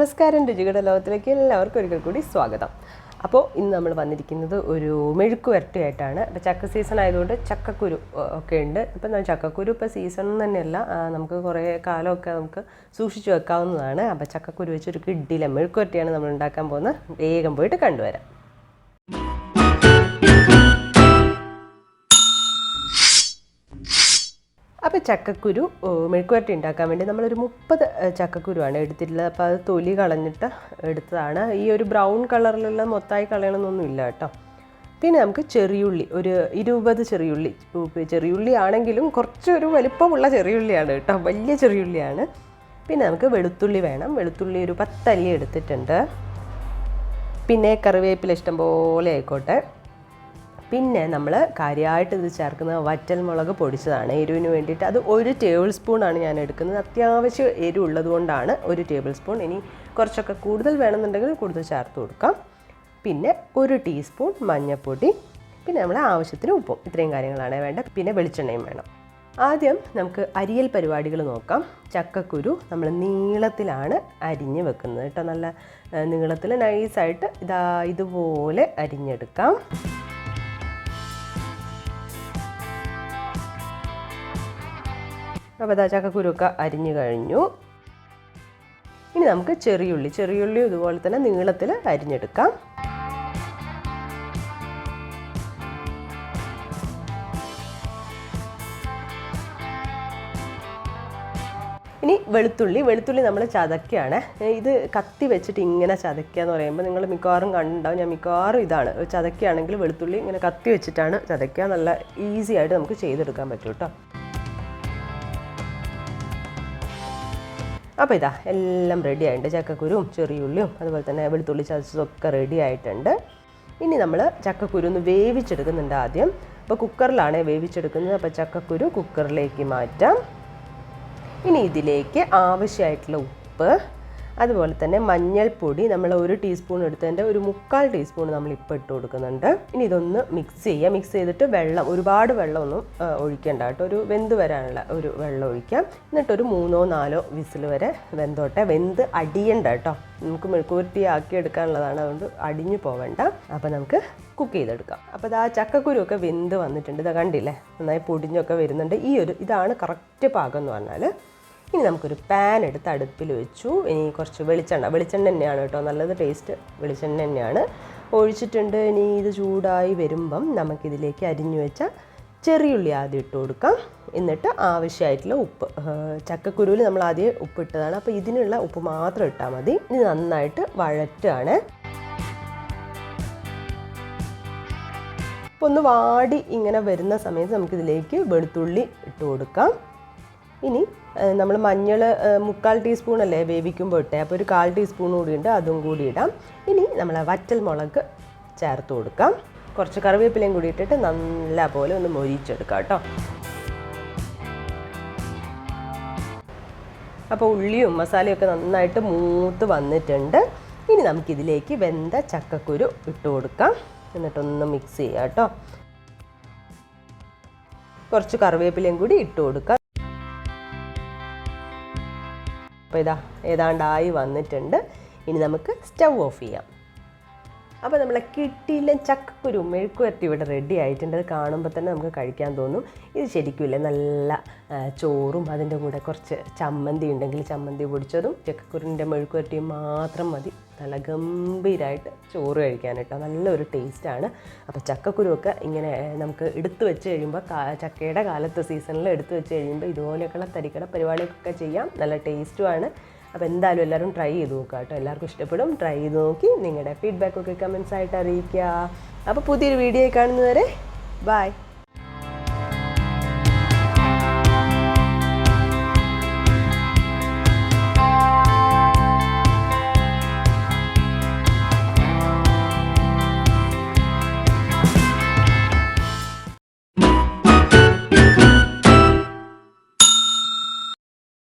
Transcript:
നമസ്കാരം, രുചിയുടെ ലോകത്തിലേക്ക് എല്ലാവർക്കും ഒരിക്കൽ കൂടി സ്വാഗതം. അപ്പോൾ ഇന്ന് നമ്മൾ വന്നിരിക്കുന്നത് ഒരു മെഴുക്ക് വരട്ടിയായിട്ടാണ്. അപ്പോൾ ചക്ക സീസൺ ആയതുകൊണ്ട് ചക്കക്കുരു ഒക്കെ ഉണ്ട്. ഇപ്പം ചക്കക്കുരു ഇപ്പോൾ സീസൺ തന്നെയല്ല, നമുക്ക് കുറേ കാലമൊക്കെ നമുക്ക് സൂക്ഷിച്ച് വെക്കാവുന്നതാണ്. അപ്പോൾ ചക്കക്കുരു വെച്ചൊരു കിഡിലെ മെഴുക്ക് വരട്ടിയാണ് നമ്മൾ ഉണ്ടാക്കാൻ പോകുന്നത്. വേഗം പോയിട്ട് കണ്ടുവരാം. അപ്പോൾ ചക്കക്കുരു മെഴുക്ക് വരട്ടി ഉണ്ടാക്കാൻ വേണ്ടി നമ്മളൊരു 30 ചക്കക്കുരുവാണ് എടുത്തിട്ടുള്ളത്. അപ്പോൾ അത് തൊലി കളഞ്ഞിട്ട് എടുത്തതാണ്. ഈ ഒരു ബ്രൗൺ കളറിലുള്ള മൊത്തമായി കളയണമെന്നൊന്നും ഇല്ല കേട്ടോ. പിന്നെ നമുക്ക് ചെറിയുള്ളി ഒരു 20 ചെറിയുള്ളി ആണെങ്കിലും കുറച്ചൊരു വലിപ്പമുള്ള ചെറിയുള്ളിയാണ് കേട്ടോ, വലിയ ചെറിയുള്ളിയാണ്. പിന്നെ നമുക്ക് വെളുത്തുള്ളി വേണം. വെളുത്തുള്ളി ഒരു 10 അല്ലി എടുത്തിട്ടുണ്ട്. പിന്നെ കറിവേപ്പില ഇഷ്ടം പോലെ ആയിക്കോട്ടെ. പിന്നെ നമ്മൾ കാര്യമായിട്ട് ഇത് ചേർക്കുന്നത് വറ്റൽമുളക് പൊടിച്ചതാണ് എരിവിന് വേണ്ടിയിട്ട്. അത് 1 ടേബിൾ സ്പൂണാണ് ഞാൻ എടുക്കുന്നത്. അത്യാവശ്യം എരിവുള്ളത് കൊണ്ടാണ് 1 ടേബിൾ സ്പൂൺ. ഇനി കുറച്ചൊക്കെ കൂടുതൽ വേണമെന്നുണ്ടെങ്കിൽ കൂടുതൽ ചേർത്ത് കൊടുക്കാം. പിന്നെ 1 ടീസ്പൂൺ മഞ്ഞൾപ്പൊടി, പിന്നെ നമ്മൾ ആവശ്യത്തിന് ഉപ്പും. ഇത്രയും കാര്യങ്ങളാണ് വേണ്ടത്. പിന്നെ വെളിച്ചെണ്ണയും വേണം. ആദ്യം നമുക്ക് അരിയൽ പരിപാടികൾ നോക്കാം. ചക്കക്കുരു നമ്മൾ നീളത്തിലാണ് അരിഞ്ഞ് വെക്കുന്നത് കേട്ടോ. നല്ല നീളത്തിൽ നൈസായിട്ട് ഇതുപോലെ അരിഞ്ഞെടുക്കാം. അപ്പോൾ ചക്കക്കുരുവൊക്കെ അരിഞ്ഞു കഴിഞ്ഞു. ഇനി നമുക്ക് ചെറിയുള്ളി ഇതുപോലെ തന്നെ നീളത്തിൽ അരിഞ്ഞെടുക്കാം. ഇനി വെളുത്തുള്ളി നമ്മൾ ചതക്കുകയാണ്. ഇത് കത്തി വെച്ചിട്ട് ഇങ്ങനെ ചതക്കുക എന്ന് പറയുമ്പോൾ നിങ്ങൾ മിക്കവാറും കണ്ടിട്ടുണ്ടാവും. ഞാൻ മിക്കവാറും ഇതാണ് ചതക്കുകയാണെങ്കിൽ വെളുത്തുള്ളി ഇങ്ങനെ കത്തി വെച്ചിട്ടാണ് ചതക്കുക. നല്ല ഈസി ആയിട്ട് നമുക്ക് ചെയ്തെടുക്കാൻ പറ്റും കേട്ടോ. അപ്പോൾ എല്ലാം റെഡി ആയിട്ടുണ്ട്. ചക്കക്കുരുവും ചെറിയുള്ളിയും അതുപോലെ തന്നെ വെളുത്തുള്ളി ചതച്ചതൊക്കെ റെഡി ആയിട്ടുണ്ട്. ഇനി നമ്മൾ ചക്കക്കുരു ഒന്ന് വേവിച്ചെടുക്കുന്നുണ്ട് ആദ്യം. അപ്പോൾ കുക്കറിലാണ് വേവിച്ചെടുക്കുന്നത്. അപ്പോൾ ചക്കക്കുരു കുക്കറിലേക്ക് മാറ്റാം. ഇനി ഇതിലേക്ക് ആവശ്യമായിട്ടുള്ള ഉപ്പ്, അതുപോലെ തന്നെ മഞ്ഞൾപ്പൊടി നമ്മൾ 1 ടീസ്പൂൺ എടുത്തതിൻ്റെ ഒരു 3/4 ടീസ്പൂൺ നമ്മൾ ഇപ്പോൾ ഇട്ട് കൊടുക്കുന്നുണ്ട്. ഇനി ഇതൊന്ന് മിക്സ് ചെയ്യുക. മിക്സ് ചെയ്തിട്ട് ഒരുപാട് വെള്ളമൊന്നും ഒഴിക്കേണ്ട കേട്ടോ. ഒരു വെന്ത് വരാനുള്ള ഒരു വെള്ളം ഒഴിക്കാം. എന്നിട്ടൊരു 3-4 വിസിൽ വരെ വെന്തോട്ടെ. വെന്ത് അടിയണ്ട കേട്ടോ. നമുക്ക് മെഴുക്കുവരട്ടി ആക്കി എടുക്കാനുള്ളതാണ്, അതുകൊണ്ട് അടിഞ്ഞു പോവേണ്ട. അപ്പോൾ നമുക്ക് കുക്ക് ചെയ്തെടുക്കാം. അപ്പോൾ ചക്കക്കുരുവൊക്കെ വെന്ത് വന്നിട്ടുണ്ട്. കണ്ടില്ലേ, നന്നായി പൊടിഞ്ഞൊക്കെ വരുന്നുണ്ട്. ഇതാണ് കറക്റ്റ് പാകം എന്ന് പറഞ്ഞാൽ. ഇനി നമുക്കൊരു പാൻ എടുത്ത് അടുപ്പിൽ വെച്ചു. ഇനി കുറച്ച് വെളിച്ചെണ്ണ തന്നെയാണ് കേട്ടോ നല്ലത്. ടേസ്റ്റ് വെളിച്ചെണ്ണ തന്നെയാണ് ഒഴിച്ചിട്ടുണ്ട്. ഇനി ഇത് ചൂടായി വരുമ്പം നമുക്കിതിലേക്ക് അരിഞ്ഞു വെച്ച ചെറിയുള്ളി ആദ്യം ഇട്ട് കൊടുക്കാം. എന്നിട്ട് ആവശ്യമായിട്ടുള്ള ഉപ്പ്, ചക്കക്കുരുവിൽ നമ്മൾ ആദ്യം ഉപ്പിട്ടതാണ്, അപ്പോൾ ഇതിനുള്ള ഉപ്പ് മാത്രം ഇട്ടാൽ മതി. ഇനി നന്നായിട്ട് വഴറ്റുകയാണ്. അപ്പോൾ ഒന്ന് വാടി ഇങ്ങനെ വരുന്ന സമയത്ത് നമുക്കിതിലേക്ക് വെളുത്തുള്ളി ഇട്ട് കൊടുക്കാം. ഇനി നമ്മൾ മഞ്ഞൾ 3/4 ടീസ്പൂൺ അല്ലേ വേവിക്കുമ്പോൾ ഇട്ടേ, അപ്പോൾ ഒരു 1/4 ടീസ്പൂൺ കൂടി ഉണ്ട്, അതും കൂടി ഇടാം. ഇനി നമ്മൾ വറ്റൽമുളക് ചേർത്ത് കൊടുക്കാം. കുറച്ച് കറിവേപ്പിലയും കൂടി ഇട്ടിട്ട് നല്ല പോലെ ഒന്ന് മൊരിച്ചെടുക്കാം കേട്ടോ. അപ്പോൾ ഉള്ളിയും മസാലയൊക്കെ നന്നായിട്ട് മൂത്ത് വന്നിട്ടുണ്ട്. ഇനി നമുക്കിതിലേക്ക് വെന്ത ചക്കക്കുരു ഇട്ട് കൊടുക്കാം. എന്നിട്ടൊന്ന് മിക്സ് ചെയ്യാം കേട്ടോ. കുറച്ച് കറിവേപ്പിലയും കൂടി ഇട്ട് കൊടുക്കാം. അപ്പോൾ ഏതാണ്ടായി വന്നിട്ടുണ്ട്. ഇനി നമുക്ക് സ്റ്റവ് ഓഫ് ചെയ്യാം. അപ്പോൾ നമ്മളെ കിട്ടിയില്ല ചക്കക്കുരു മെഴുക്ക് വരട്ടി ഇവിടെ റെഡി ആയിട്ടുണ്ട്. അത് കാണുമ്പോൾ തന്നെ നമുക്ക് കഴിക്കാൻ തോന്നും. ഇത് ശരിക്കുമില്ലേ നല്ല ചോറും അതിൻ്റെ കൂടെ കുറച്ച് ചമ്മന്തി ഉണ്ടെങ്കിൽ ചമ്മന്തി പൊടിച്ചതും ചക്കക്കുരുവിൻ്റെ മെഴുക്ക് വരട്ടിയും മാത്രം മതി നല്ല ഗംഭീരമായിട്ട് ചോറ് കഴിക്കാൻ കേട്ടോ. നല്ലൊരു ടേസ്റ്റാണ്. അപ്പോൾ ചക്കക്കുരുവൊക്കെ ഇങ്ങനെ നമുക്ക് എടുത്തു വെച്ച് കഴിയുമ്പോൾ ചക്കയുടെ കാലത്ത് സീസണിൽ എടുത്തു വെച്ച് കഴിയുമ്പോൾ ഇതുപോലെയൊക്കെയുള്ള തരിക്കട പരിപാടിയൊക്കെ ചെയ്യാം. നല്ല ടേസ്റ്റുമാണ്. അപ്പോൾ എന്തായാലും എല്ലാവരും ട്രൈ ചെയ്ത് നോക്കുക കേട്ടോ. എല്ലാവർക്കും ഇഷ്ടപ്പെടും. ട്രൈ ചെയ്ത് നോക്കി നിങ്ങളുടെ ഫീഡ്ബാക്കൊക്കെ കമൻസ് ആയിട്ട് അറിയിക്കുക. അപ്പോൾ പുതിയൊരു വീഡിയോ കാണുന്നവരെ ബൈ.